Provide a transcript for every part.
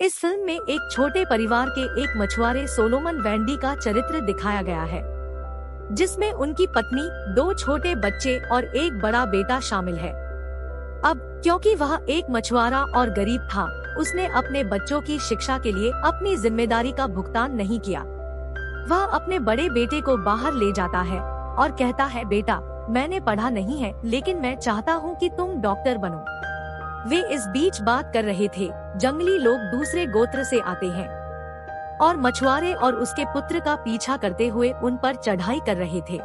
इस फिल्म में एक छोटे परिवार के एक मछुआरे सोलोमन वैंडी का चरित्र दिखाया गया है, जिसमें उनकी पत्नी, 2 छोटे बच्चे और एक बड़ा बेटा शामिल है। अब क्योंकि वह एक मछुआरा और गरीब था, उसने अपने बच्चों की शिक्षा के लिए अपनी जिम्मेदारी का भुगतान नहीं किया। वह अपने बड़े बेटे को बाहर ले जाता है और कहता है, बेटा, मैंने पढ़ा नहीं है, लेकिन मैं चाहता हूँ कि तुम डॉक्टर बनो। वे इस बीच बात कर रहे थे, जंगली लोग दूसरे गोत्र से आते हैं और मछुआरे और उसके पुत्र का पीछा करते हुए उन पर चढ़ाई कर रहे थे।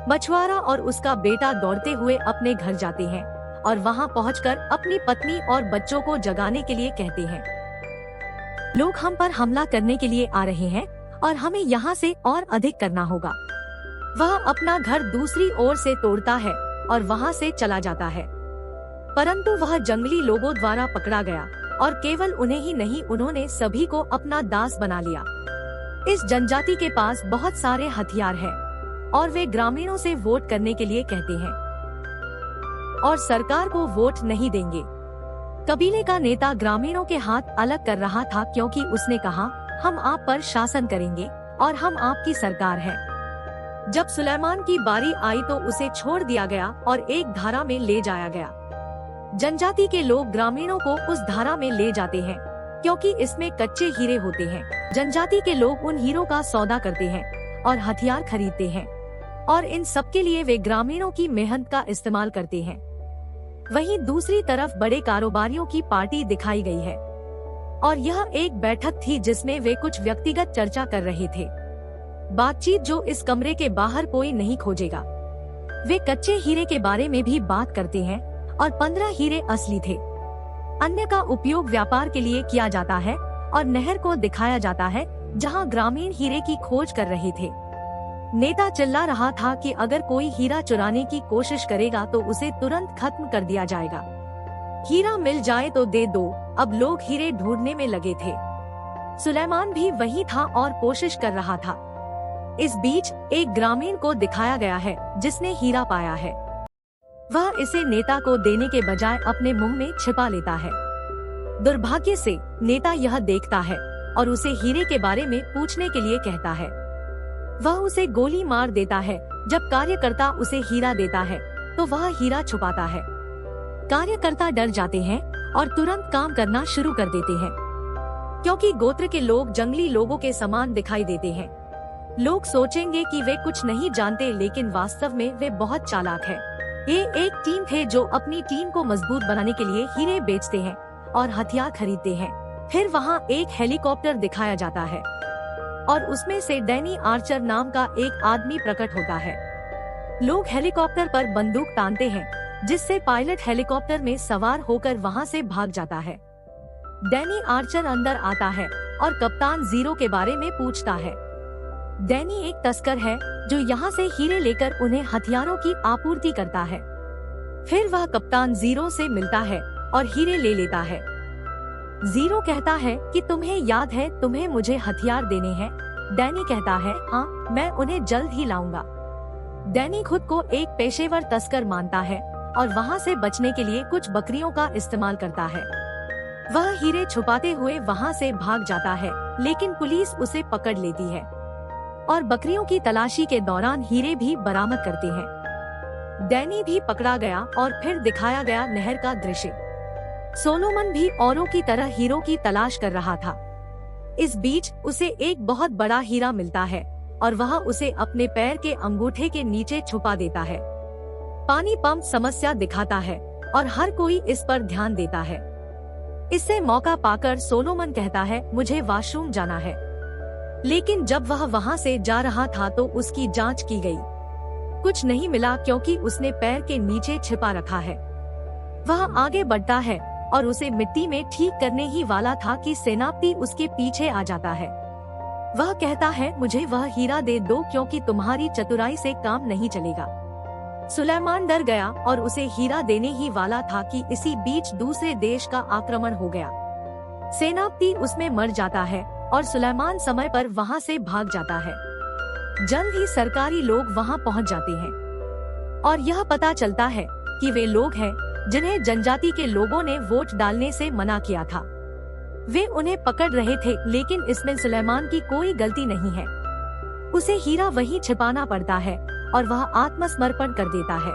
मछुआरा और उसका बेटा दौड़ते हुए अपने घर जाते हैं और वहां पहुंचकर अपनी पत्नी और बच्चों को जगाने के लिए कहते हैं, लोग हम पर हमला करने के लिए आ रहे हैं और हमें यहाँ से और अधिक करना होगा। वह अपना घर दूसरी ओर से तोड़ता है और वहाँ से चला जाता है, परंतु वह जंगली लोगों द्वारा पकड़ा गया और केवल उन्हें ही नहीं, उन्होंने सभी को अपना दास बना लिया। इस जनजाति के पास बहुत सारे हथियार हैं और वे ग्रामीणों से वोट करने के लिए कहते हैं और सरकार को वोट नहीं देंगे। कबीले का नेता ग्रामीणों के हाथ अलग कर रहा था क्योंकि उसने कहा, हम आप पर शासन करेंगे और हम आपकी सरकार है। जब सुलेमान की बारी आई तो उसे छोड़ दिया गया और एक धारा में ले जाया गया। जनजाति के लोग ग्रामीणों को उस धारा में ले जाते हैं क्योंकि इसमें कच्चे हीरे होते हैं। जनजाति के लोग उन हीरों का सौदा करते हैं और हथियार खरीदते हैं और इन सब के लिए वे ग्रामीणों की मेहनत का इस्तेमाल करते हैं। वहीं दूसरी तरफ बड़े कारोबारियों की पार्टी दिखाई गई है और यह एक बैठक थी जिसमें वे कुछ व्यक्तिगत चर्चा कर रहे थे, बातचीत जो इस कमरे के बाहर कोई नहीं खोजेगा। वे कच्चे हीरे के बारे में भी बात करते हैं और 15 हीरे असली थे। अन्य का उपयोग व्यापार के लिए किया जाता है और नहर को दिखाया जाता है जहां ग्रामीण हीरे की खोज कर रहे थे। नेता चिल्ला रहा था कि अगर कोई हीरा चुराने की कोशिश करेगा तो उसे तुरंत खत्म कर दिया जाएगा। हीरा मिल जाए तो दे दो। अब लोग हीरे ढूंढने में लगे थे। सुलेमान भी वही था और कोशिश कर रहा था। इस बीच एक ग्रामीण को दिखाया गया है जिसने हीरा पाया है। वह इसे नेता को देने के बजाय अपने मुंह में छिपा लेता है। दुर्भाग्य से नेता यह देखता है और उसे हीरे के बारे में पूछने के लिए कहता है। वह उसे गोली मार देता है। जब कार्यकर्ता उसे हीरा देता है तो वह हीरा छुपाता है। कार्यकर्ता डर जाते हैं और तुरंत काम करना शुरू कर देते हैं क्योंकि गोत्र के लोग जंगली लोगों के समान दिखाई देते हैं। लोग सोचेंगे कि वे कुछ नहीं जानते, लेकिन वास्तव में वे बहुत चालाक हैं। ये एक टीम थे जो अपनी टीम को मजबूत बनाने के लिए हीरे बेचते हैं और हथियार खरीदते हैं। फिर वहाँ एक हेलीकॉप्टर दिखाया जाता है और उसमें से डैनी आर्चर नाम का एक आदमी प्रकट होता है। लोग हेलीकॉप्टर पर बंदूक तानते हैं जिससे पायलट हेलीकॉप्टर में सवार होकर वहाँ से भाग जाता है। डैनी आर्चर अंदर आता है और कप्तान जीरो के बारे में पूछता है। डैनी एक तस्कर है जो यहाँ से हीरे लेकर उन्हें हथियारों की आपूर्ति करता है। फिर वह कप्तान जीरो से मिलता है और हीरे ले लेता है। जीरो कहता है कि तुम्हें याद है तुम्हें मुझे हथियार देने हैं। डैनी कहता है, हाँ, मैं उन्हें जल्द ही लाऊंगा। डैनी खुद को एक पेशेवर तस्कर मानता है और वहाँ से बचने के लिए कुछ बकरियों का इस्तेमाल करता है। वह हीरे छुपाते हुए वहाँ से भाग जाता है, लेकिन पुलिस उसे पकड़ लेती है और बकरियों की तलाशी के दौरान हीरे भी बरामद करते हैं। डैनी भी पकड़ा गया और फिर दिखाया गया नहर का दृश्य। सोलोमन भी औरों की तरह हीरो की तलाश कर रहा था। इस बीच उसे एक बहुत बड़ा हीरा मिलता है और वह उसे अपने पैर के अंगूठे के नीचे छुपा देता है। पानी पंप समस्या दिखाता है और हर कोई इस पर ध्यान देता है। इससे मौका पाकर सोलोमन कहता है, मुझे वॉशरूम जाना है। लेकिन जब वह वहाँ से जा रहा था तो उसकी जांच की गई। कुछ नहीं मिला क्योंकि उसने पैर के नीचे छिपा रखा है। वह आगे बढ़ता है और उसे मिट्टी में ठीक करने ही वाला था कि सेनापति उसके पीछे आ जाता है। वह कहता है, मुझे वह हीरा दे दो क्योंकि तुम्हारी चतुराई से काम नहीं चलेगा। सुलेमान डर गया और उसे हीरा देने ही वाला था कि इसी बीच दूसरे देश का आक्रमण हो गया। सेनापति उसमें मर जाता है और सुलेमान समय पर वहाँ से भाग जाता है। जल्द ही सरकारी लोग वहाँ पहुँच जाते हैं और यह पता चलता है कि वे लोग हैं जिन्हें जनजाति के लोगों ने वोट डालने से मना किया था। वे उन्हें पकड़ रहे थे, लेकिन इसमें सुलेमान की कोई गलती नहीं है। उसे हीरा वहीं छिपाना पड़ता है और वह आत्मसमर्पण कर देता है।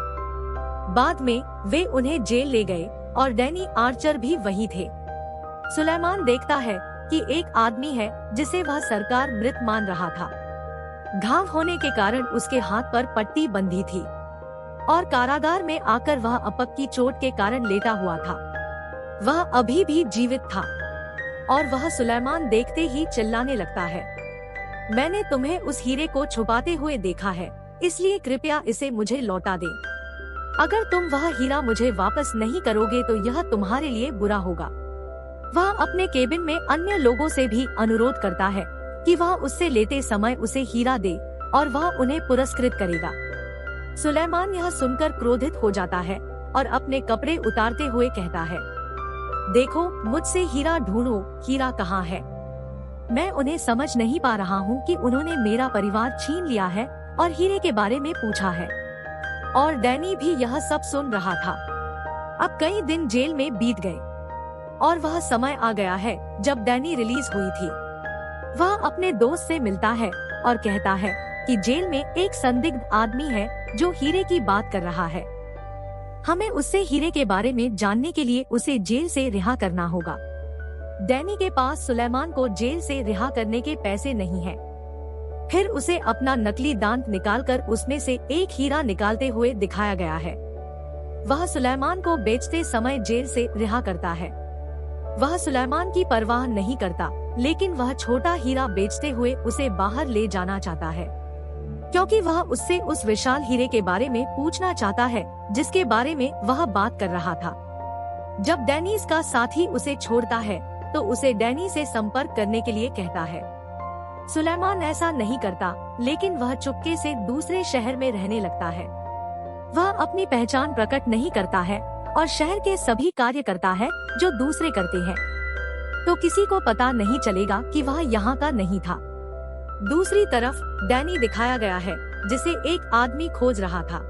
बाद में वे उन्हें जेल ले गए और डैनी आर्चर भी वहीं थे। सुलेमान देखता है कि एक आदमी है जिसे वह सरकार मृत मान रहा था। घाव होने के कारण उसके हाथ पर पट्टी बंधी थी और कारागार में आकर वह अपक की चोट के कारण लेटा हुआ था। वह अभी भी जीवित था और वह सुलेमान देखते ही चिल्लाने लगता है, मैंने तुम्हें उस हीरे को छुपाते हुए देखा है, इसलिए कृपया इसे मुझे लौटा दे। अगर तुम वह हीरा मुझे वापस नहीं करोगे तो यह तुम्हारे लिए बुरा होगा। वह अपने केबिन में अन्य लोगों से भी अनुरोध करता है कि वह उससे लेते समय उसे हीरा दे और वह उन्हें पुरस्कृत करेगा। सुलेमान यह सुनकर क्रोधित हो जाता है और अपने कपड़े उतारते हुए कहता है, देखो, मुझसे हीरा ढूंढो, हीरा कहाँ है? मैं उन्हें समझ नहीं पा रहा हूँ कि उन्होंने मेरा परिवार छीन लिया है और हीरे के बारे में पूछा है। और डैनी भी यह सब सुन रहा था। अब कई दिन जेल में बीत गए और वह समय आ गया है जब डैनी रिलीज हुई थी। वह अपने दोस्त से मिलता है और कहता है कि जेल में एक संदिग्ध आदमी है जो हीरे की बात कर रहा है। हमें उससे हीरे के बारे में जानने के लिए उसे जेल से रिहा करना होगा। डैनी के पास सुलेमान को जेल से रिहा करने के पैसे नहीं हैं। फिर उसे अपना नकली दांत निकालकर उसमें से एक हीरा निकालते हुए दिखाया गया है। वह सुलेमान को बेचते समय जेल से रिहा करता है। वह सुलेमान की परवाह नहीं करता, लेकिन वह छोटा हीरा बेचते हुए उसे बाहर ले जाना चाहता है, क्योंकि वह उससे उस विशाल हीरे के बारे में पूछना चाहता है जिसके बारे में वह बात कर रहा था। जब डैनीज का साथी उसे छोड़ता है तो उसे डैनी से संपर्क करने के लिए कहता है। सुलेमान ऐसा नहीं करता, लेकिन वह चुपके से दूसरे शहर में रहने लगता है। वह अपनी पहचान प्रकट नहीं करता है और शहर के सभी कार्य करता है जो दूसरे करते हैं, तो किसी को पता नहीं चलेगा कि वह यहाँ का नहीं था। दूसरी तरफ डैनी दिखाया गया है जिसे एक आदमी खोज रहा था।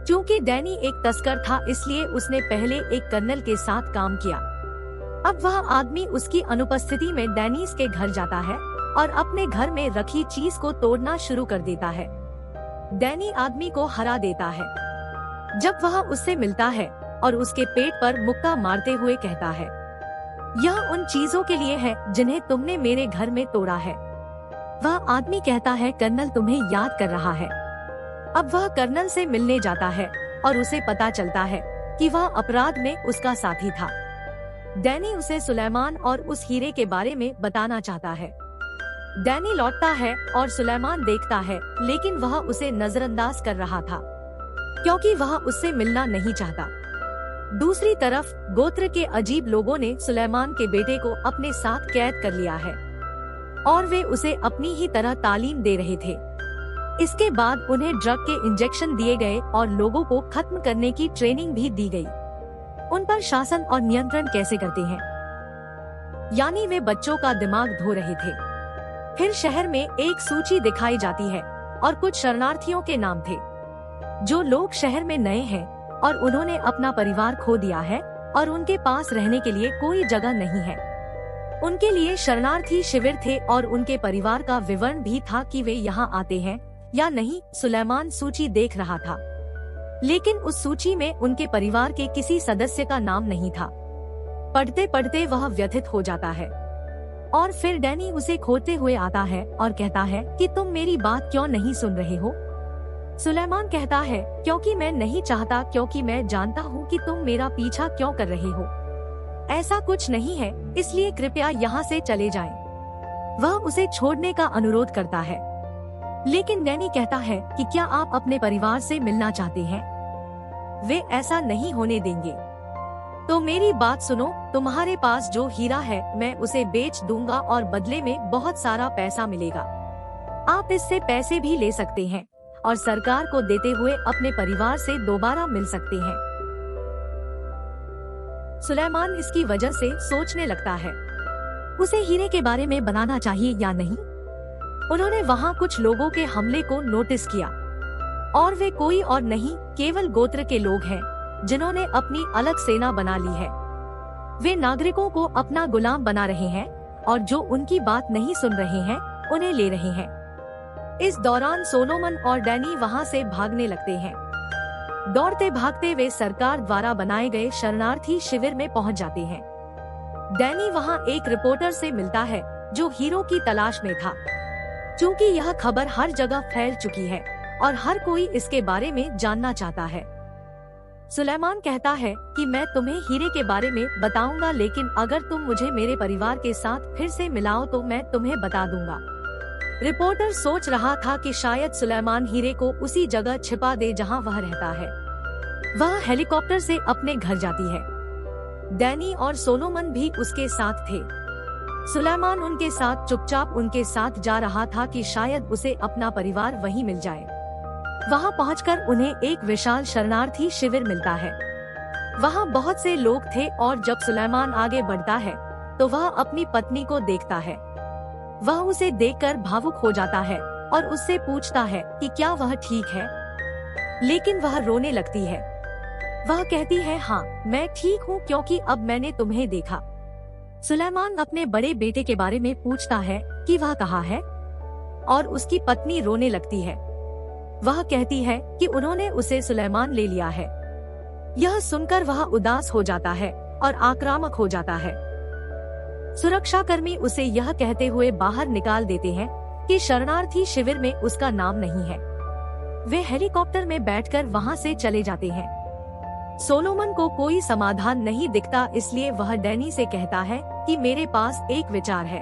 क्योंकि डैनी एक तस्कर था, इसलिए उसने पहले एक कर्नल के साथ काम किया। अब वह आदमी उसकी अनुपस्थिति में डैनीज के घर जाता है और अपने घर में रखी चीज को तोड़ना शुरू कर देता है। डैनी आदमी को हरा देता है। जब वह उससे मिलता है और उसके पेट पर मुक्का मारते हुए कहता है, यह उन चीजों के लिए है जिन्हें तुमने मेरे घर में तोड़ा है। वह आदमी कहता है, कर्नल तुम्हें याद कर रहा है। अब वह कर्नल से मिलने जाता है और उसे पता चलता है कि वह अपराध में उसका साथी था। डैनी उसे सुलेमान और उस हीरे के बारे में बताना चाहता है। डैनी लौटता है और सुलेमान देखता है, लेकिन वह उसे नजरअंदाज कर रहा था क्योंकि वह उससे मिलना नहीं चाहता। दूसरी तरफ गोत्र के अजीब लोगों ने सुलेमान के बेटे को अपने साथ कैद कर लिया है और वे उसे अपनी ही तरह तालीम दे रहे थे। इसके बाद उन्हें ड्रग के इंजेक्शन दिए गए और लोगों को खत्म करने की ट्रेनिंग भी दी गई। उन पर शासन और नियंत्रण कैसे करते हैं, यानी वे बच्चों का दिमाग धो रहे थे। फिर शहर में एक सूची दिखाई जाती है और कुछ शरणार्थियों के नाम थे। जो लोग शहर में नए हैं और उन्होंने अपना परिवार खो दिया है और उनके पास रहने के लिए कोई जगह नहीं है, उनके लिए शरणार्थी शिविर थे और उनके परिवार का विवरण भी था कि वे यहाँ आते हैं या नहीं। सुलेमान सूची देख रहा था, लेकिन उस सूची में उनके परिवार के किसी सदस्य का नाम नहीं था। पढ़ते पढ़ते वह व्यथित हो जाता है और फिर डैनी उसे खोदते हुए आता है और कहता है कि तुम मेरी बात क्यों नहीं सुन रहे हो? सुलेमान कहता है, क्योंकि मैं नहीं चाहता, क्योंकि मैं जानता हूँ कि तुम मेरा पीछा क्यों कर रहे हो। ऐसा कुछ नहीं है, इसलिए कृपया यहाँ से चले जाएं। वह उसे छोड़ने का अनुरोध करता है, लेकिन डैनी कहता है कि क्या आप अपने परिवार से मिलना चाहते हैं? वे ऐसा नहीं होने देंगे। तो मेरी बात सुनो, तुम्हारे पास जो हीरा है मैं उसे बेच दूंगा और बदले में बहुत सारा पैसा मिलेगा। आप इससे पैसे भी ले सकते हैं और सरकार को देते हुए अपने परिवार से दोबारा मिल सकते हैं। सुलेमान इसकी वजह से सोचने लगता है, उसे हीरे के बारे में बनाना चाहिए या नहीं। उन्होंने वहाँ कुछ लोगों के हमले को नोटिस किया और वे कोई और नहीं, केवल गोत्र के लोग हैं जिन्होंने अपनी अलग सेना बना ली है। वे नागरिकों को अपना गुलाम बना रहे हैं और जो उनकी बात नहीं सुन रहे हैं उन्हें ले रहे हैं। इस दौरान सोलोमन और डैनी वहां से भागने लगते हैं। दौड़ते भागते वे सरकार द्वारा बनाए गए शरणार्थी शिविर में पहुंच जाते हैं। डैनी वहां एक रिपोर्टर से मिलता है जो हीरो की तलाश में था, क्योंकि यह खबर हर जगह फैल चुकी है और हर कोई इसके बारे में जानना चाहता है। सुलेमान कहता है कि मैं तुम्हें हीरे के बारे में बताऊंगा, लेकिन अगर तुम मुझे मेरे परिवार के साथ फिर से मिलाओ तो मैं तुम्हें बता दूंगा। रिपोर्टर सोच रहा था कि शायद सुलेमान हीरे को उसी जगह छिपा दे जहां वह रहता है। वह हेलीकॉप्टर से अपने घर जाती है। डैनी और सोलोमन भी उसके साथ थे। सुलेमान उनके साथ चुपचाप उनके साथ जा रहा था कि शायद उसे अपना परिवार वहीं मिल जाए। वहां पहुंचकर उन्हें एक विशाल शरणार्थी शिविर मिलता है। वहां बहुत से लोग थे और जब सुलेमान आगे बढ़ता है तो वह अपनी पत्नी को देखता है। वह उसे देखकर भावुक हो जाता है और उससे पूछता है कि क्या वह ठीक है, लेकिन वह रोने लगती है। वह कहती है, हाँ मैं ठीक हूँ क्योंकि अब मैंने तुम्हें देखा। सुलेमान अपने बड़े बेटे के बारे में पूछता है कि वह कहाँ है, और उसकी पत्नी रोने लगती है। वह कहती है कि उन्होंने उसे सुलेमान ले लिया है। यह सुनकर वह उदास हो जाता है और आक्रामक हो जाता है। सुरक्षाकर्मी उसे यह कहते हुए बाहर निकाल देते हैं कि शरणार्थी शिविर में उसका नाम नहीं है। वे हेलीकॉप्टर में बैठकर वहां से चले जाते हैं। सोलोमन को कोई समाधान नहीं दिखता, इसलिए वह डैनी से कहता है कि मेरे पास एक विचार है।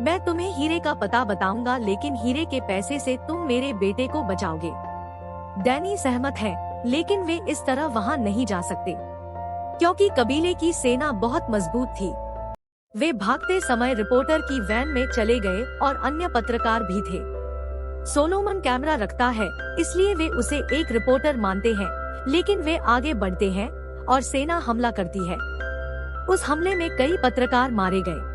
मैं तुम्हें हीरे का पता बताऊंगा, लेकिन हीरे के पैसे से तुम मेरे बेटे को बचाओगे। डैनी सहमत है, लेकिन वे इस तरह वहां नहीं जा सकते क्योंकि कबीले की सेना बहुत मजबूत थी। वे भागते समय रिपोर्टर की वैन में चले गए और अन्य पत्रकार भी थे। सोलोमन कैमरा रखता है, इसलिए वे उसे एक रिपोर्टर मानते हैं, लेकिन वे आगे बढ़ते हैं और सेना हमला करती है। उस हमले में कई पत्रकार मारे गए,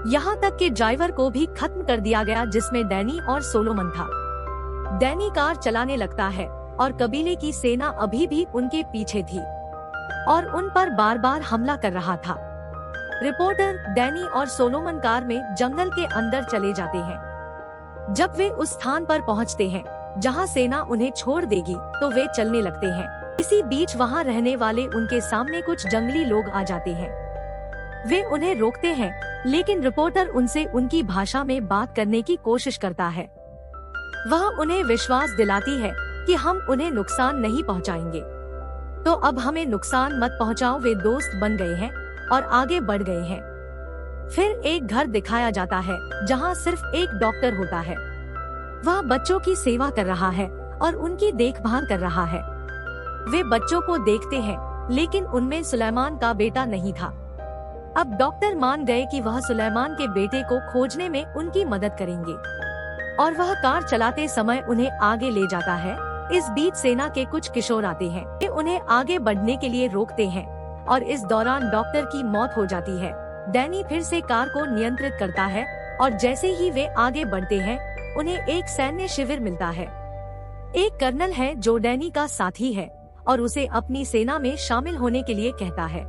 यहाँ तक कि ड्राइवर को भी खत्म कर दिया गया जिसमें डैनी और सोलोमन था। डैनी कार चलाने लगता है और कबीले की सेना अभी भी उनके पीछे थी और उन पर बार बार हमला कर रहा था। रिपोर्टर, डैनी और सोलोमन कार में जंगल के अंदर चले जाते हैं। जब वे उस स्थान पर पहुंचते हैं जहां सेना उन्हें छोड़ देगी तो वे चलने लगते हैं। इसी बीच वहां रहने वाले उनके सामने कुछ जंगली लोग आ जाते हैं। वे उन्हें रोकते हैं, लेकिन रिपोर्टर उनसे उनकी भाषा में बात करने की कोशिश करता है। वह उन्हें विश्वास दिलाती है कि हम उन्हें नुकसान नहीं पहुंचाएंगे, तो अब हमें नुकसान मत पहुंचाओ। वे दोस्त बन गए हैं और आगे बढ़ गए हैं। फिर एक घर दिखाया जाता है जहां सिर्फ एक डॉक्टर होता है। वह बच्चों की सेवा कर रहा है और उनकी देखभाल कर रहा है। वे बच्चों को देखते हैं, लेकिन उनमें सुलेमान का बेटा नहीं था। अब डॉक्टर मान गए कि वह सुलेमान के बेटे को खोजने में उनकी मदद करेंगे और वह कार चलाते समय उन्हें आगे ले जाता है। इस बीच सेना के कुछ किशोर आते हैं। वे उन्हें आगे बढ़ने के लिए रोकते हैं और इस दौरान डॉक्टर की मौत हो जाती है। डैनी फिर से कार को नियंत्रित करता है और जैसे ही वे आगे बढ़ते हैं उन्हें एक सैन्य शिविर मिलता है। एक कर्नल है जो डैनी का साथी है और उसे अपनी सेना में शामिल होने के लिए कहता है।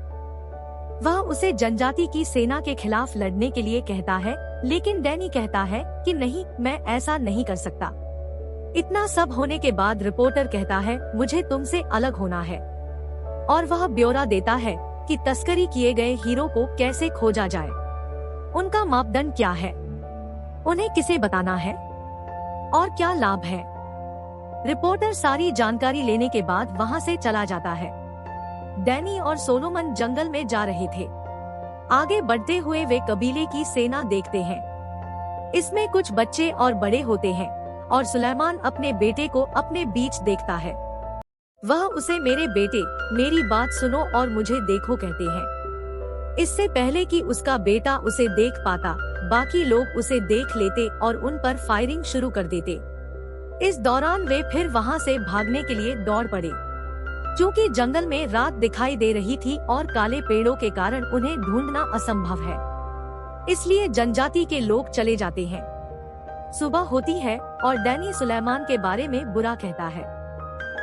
वह उसे जनजाति की सेना के खिलाफ लड़ने के लिए कहता है, लेकिन डैनी कहता है कि नहीं, मैं ऐसा नहीं कर सकता। इतना सब होने के बाद रिपोर्टर कहता है, मुझे तुमसे अलग होना है, और वह ब्यौरा देता है कि तस्करी किए गए हीरो को कैसे खोजा जाए, उनका मापदंड क्या है, उन्हें किसे बताना है और क्या लाभ है। रिपोर्टर सारी जानकारी लेने के बाद वहां से चला जाता है। डैनी और सोलोमन जंगल में जा रहे थे। आगे बढ़ते हुए वे कबीले की सेना देखते हैं। इसमें कुछ बच्चे और बड़े होते हैं और सुलेमान अपने बेटे को अपने बीच देखता है। वह उसे मेरे बेटे, मेरी बात सुनो और मुझे देखो कहते हैं। इससे पहले कि उसका बेटा उसे देख पाता, बाकी लोग उसे देख लेते और उन पर फायरिंग शुरू कर देते। इस दौरान वे फिर वहां से भागने के लिए दौड़ पड़े। क्योंकि जंगल में रात दिखाई दे रही थी और काले पेड़ों के कारण उन्हें ढूंढना असंभव है, इसलिए जनजाति के लोग चले जाते हैं। सुबह होती है और डैनी सुलेमान के बारे में बुरा कहता है।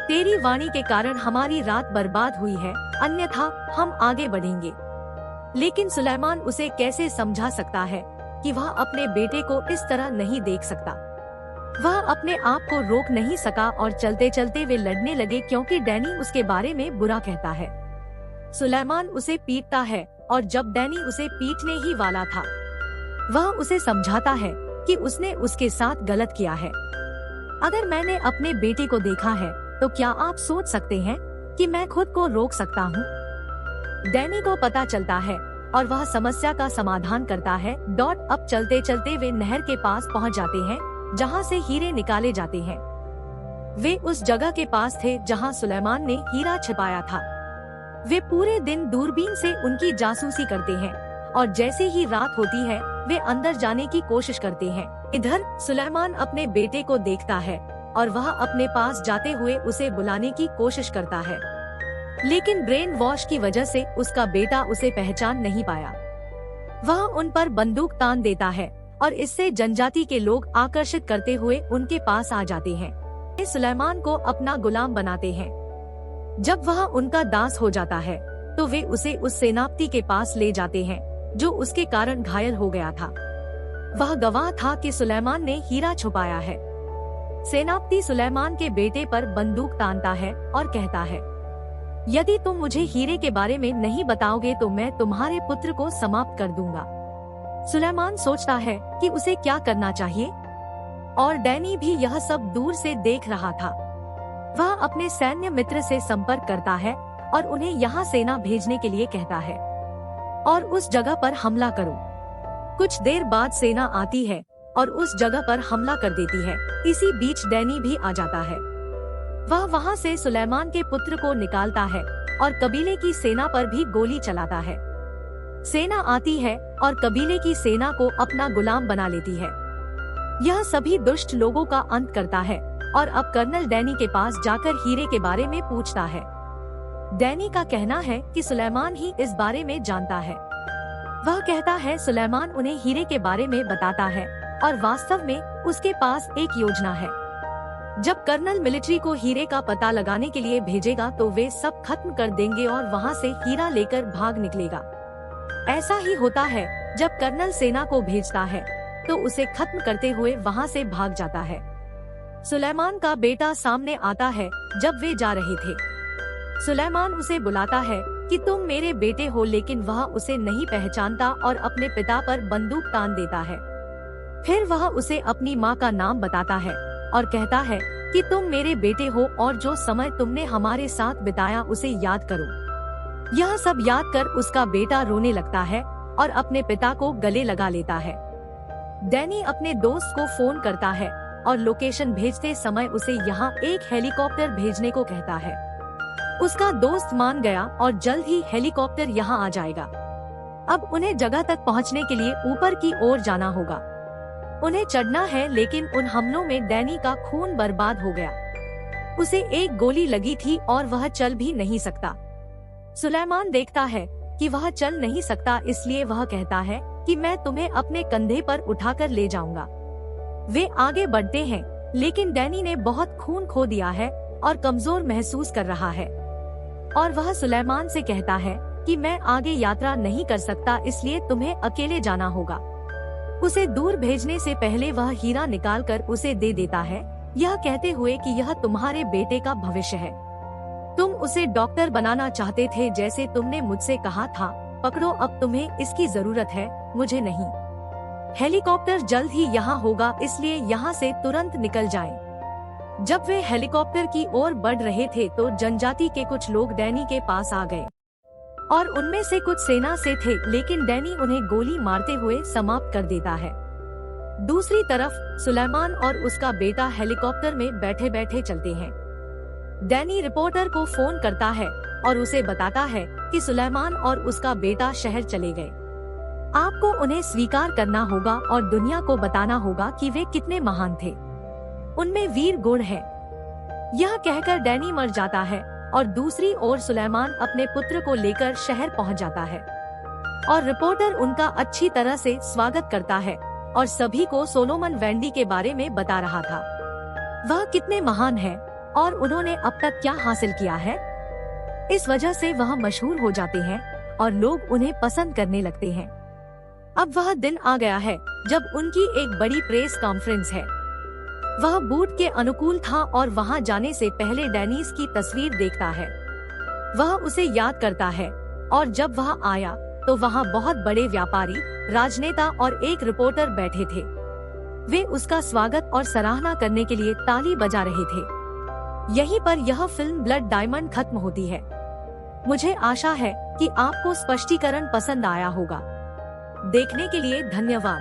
तेरी वाणी के कारण हमारी रात बर्बाद हुई है, अन्यथा हम आगे बढ़ेंगे। लेकिन सुलेमान उसे कैसे समझा सकता है कि वह अपने बेटे को इस तरह नहीं देख सकता। वह अपने आप को रोक नहीं सका और चलते चलते वे लड़ने लगे क्योंकि डैनी उसके बारे में बुरा कहता है। सुलेमान उसे पीटता है और जब डैनी उसे पीटने ही वाला था, वह उसे समझाता है कि उसने उसके साथ गलत किया है। अगर मैंने अपने बेटे को देखा है तो क्या आप सोच सकते हैं कि मैं खुद को रोक सकता हूँ? डैनी को पता चलता है और वह समस्या का समाधान करता है। अब चलते चलते वे नहर के पास पहुँच जाते हैं जहाँ से हीरे निकाले जाते हैं। वे उस जगह के पास थे जहाँ सुलेमान ने हीरा छिपाया था। वे पूरे दिन दूरबीन से उनकी जासूसी करते हैं और जैसे ही रात होती है वे अंदर जाने की कोशिश करते हैं। इधर सुलेमान अपने बेटे को देखता है और वह अपने पास जाते हुए उसे बुलाने की कोशिश करता है, लेकिन ब्रेन वॉश की वजह से उसका बेटा उसे पहचान नहीं पाया। वह उन पर बंदूक तान देता है और इससे जनजाति के लोग आकर्षित करते हुए उनके पास आ जाते हैं। वे सुलेमान को अपना गुलाम बनाते हैं। जब वह उनका दास हो जाता है तो वे उसे उस सेनापति के पास ले जाते हैं जो उसके कारण घायल हो गया था। वह गवाह था कि सुलेमान ने हीरा छुपाया है। सेनापति सुलेमान के बेटे पर बंदूक तानता है और कहता है, यदि तुम मुझे हीरे के बारे में नहीं बताओगे तो मैं तुम्हारे पुत्र को समाप्त कर दूंगा। सुलेमान सोचता है कि उसे क्या करना चाहिए और डैनी भी यह सब दूर से देख रहा था। वह अपने सैन्य मित्र से संपर्क करता है और उन्हें यहाँ सेना भेजने के लिए कहता है और उस जगह पर हमला करो। कुछ देर बाद सेना आती है और उस जगह पर हमला कर देती है। इसी बीच डैनी भी आ जाता है। वह वहाँ से सुलेमान के पुत्र को निकालता है और कबीले की सेना पर भी गोली चलाता है। सेना आती है और कबीले की सेना को अपना गुलाम बना लेती है। यह सभी दुष्ट लोगों का अंत करता है और अब कर्नल डैनी के पास जाकर हीरे के बारे में पूछता है। डैनी का कहना है कि सुलेमान ही इस बारे में जानता है। वह कहता है सुलेमान उन्हें हीरे के बारे में बताता है और वास्तव में उसके पास एक योजना है। जब कर्नल मिलिट्री को हीरे का पता लगाने के लिए भेजेगा तो वे सब खत्म कर देंगे और वहाँ से हीरा लेकर भाग निकलेगा। ऐसा ही होता है, जब कर्नल सेना को भेजता है तो उसे खत्म करते हुए वहाँ से भाग जाता है। सुलेमान का बेटा सामने आता है जब वे जा रहे थे। सुलेमान उसे बुलाता है कि तुम मेरे बेटे हो, लेकिन वह उसे नहीं पहचानता और अपने पिता पर बंदूक तान देता है। फिर वह उसे अपनी माँ का नाम बताता है और कहता है कि तुम मेरे बेटे हो और जो समय तुमने हमारे साथ बिताया उसे याद करो। यह सब याद कर उसका बेटा रोने लगता है और अपने पिता को गले लगा लेता है। डैनी अपने दोस्त को फोन करता है और लोकेशन भेजते समय उसे यहाँ एक हेलीकॉप्टर भेजने को कहता है। उसका दोस्त मान गया और जल्द ही हेलीकॉप्टर यहाँ आ जाएगा। अब उन्हें जगह तक पहुँचने के लिए ऊपर की ओर जाना होगा। उन्हें चढ़ना है, लेकिन उन हमलों में डैनी का खून बर्बाद हो गया। उसे एक गोली लगी थी और वह चल भी नहीं सकता। सुलेमान देखता है कि वह चल नहीं सकता, इसलिए वह कहता है कि मैं तुम्हें अपने कंधे पर उठाकर ले जाऊंगा। वे आगे बढ़ते हैं, लेकिन डैनी ने बहुत खून खो दिया है और कमजोर महसूस कर रहा है और वह सुलेमान से कहता है कि मैं आगे यात्रा नहीं कर सकता, इसलिए तुम्हें अकेले जाना होगा। उसे दूर भेजने से पहले वह हीरा निकालकर उसे दे देता है, यह कहते हुए कि यह तुम्हारे बेटे का भविष्य है। तुम उसे डॉक्टर बनाना चाहते थे जैसे तुमने मुझसे कहा था। पकड़ो, अब तुम्हें इसकी जरूरत है, मुझे नहीं। हेलीकॉप्टर जल्द ही यहाँ होगा, इसलिए यहाँ से तुरंत निकल जाएं। जब वे हेलीकॉप्टर की ओर बढ़ रहे थे तो जनजाति के कुछ लोग डैनी के पास आ गए और उनमें से कुछ सेना से थे, लेकिन डैनी उन्हें गोली मारते हुए समाप्त कर देता है। दूसरी तरफ सुलेमान और उसका बेटा हेलीकॉप्टर में बैठे बैठे चलते हैं। डैनी रिपोर्टर को फोन करता है और उसे बताता है कि सुलेमान और उसका बेटा शहर चले गए। आपको उन्हें स्वीकार करना होगा और दुनिया को बताना होगा कि वे कितने महान थे। उनमें वीर गुण है। यह कहकर डैनी मर जाता है और दूसरी ओर सुलेमान अपने पुत्र को लेकर शहर पहुंच जाता है और रिपोर्टर उनका अच्छी तरह से स्वागत करता है और सभी को सोलोमन वेंडी के बारे में बता रहा था। वह कितने महान हैं और उन्होंने अब तक क्या हासिल किया है। इस वजह से वह मशहूर हो जाते हैं और लोग उन्हें पसंद करने लगते हैं। अब वह दिन आ गया है जब उनकी एक बड़ी प्रेस कॉन्फ्रेंस है। वह बूट के अनुकूल था और वहां जाने से पहले डेनिस की तस्वीर देखता है। वह उसे याद करता है और जब वह आया तो वहां बहुत बड़े व्यापारी, राजनेता और एक रिपोर्टर बैठे थे। वे उसका स्वागत और सराहना करने के लिए ताली बजा रहे थे। यहीं पर यह फिल्म ब्लड डायमंड खत्म होती है। मुझे आशा है कि आपको स्पष्टीकरण पसंद आया होगा। देखने के लिए धन्यवाद।